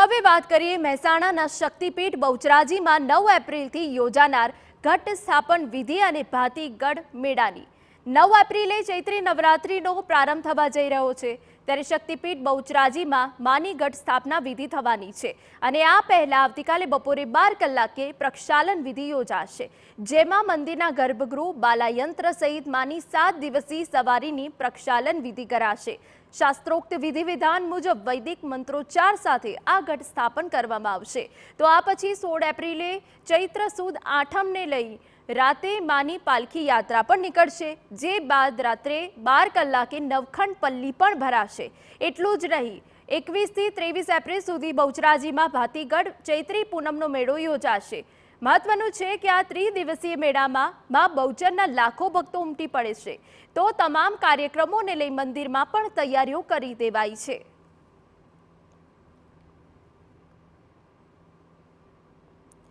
હવે વાત કરીએ મહેસાણાના શક્તિપીઠ બહુચરાજીમાં 9 એપ્રિલથી યોજાનાર ઘટ સ્થાપન વિધિ અને ભાતીગઢ મેળાની। 9 એપ્રિલે ચૈત્રી નવરાત્રિનો પ્રારંભ થવા જઈ રહ્યો છે, ત્યારે શક્તિપીઠ બહુચરાજીમાં માની ઘટ સ્થાપના વિધિ થવાની છે અને આ પહેલા આવતીકાલે બપોરે 12 કલાકે પ્રક્ષાલન વિધિ યોજાશે, જેમાં મંદિરના ગર્ભગૃહ, બાલાયંત્ર સહિત માની 7 દિવસીય સવારીની પ્રક્ષાલન વિધિ કરાશે। શાસ્ત્રોક્ત વિધિ વિધાન મુજબ વૈદિક મંત્રોચ્ચાર સાથે આ ઘટ સ્થાપન કરવામાં આવશે। તો આ પછી 16 એપ્રિલે ચૈત્ર સુદ આઠમને લઈ રાતે માની પાલખી યાત્રા પણ નીકળશે, જે બાદ રાત્રે 12 કલાકે નવખંડ પલ્લી પણ ભરાશે। એટલું જ નહીં, 21 થી 23 એપ્રિલ સુધી બહુચરાજીમાં ભાતીગઢ ચૈત્રી પૂનમનો મેળો યોજાશે। મહત્વનું છે કે આ ત્રિદિવસીય મેળામાં મા બહુચરના લાખો ભક્તો ઉમટી પડે છે, તો તમામ કાર્યક્રમોને લઈ મંદિરમાં પણ તૈયારીઓ કરી દેવાઈ છે।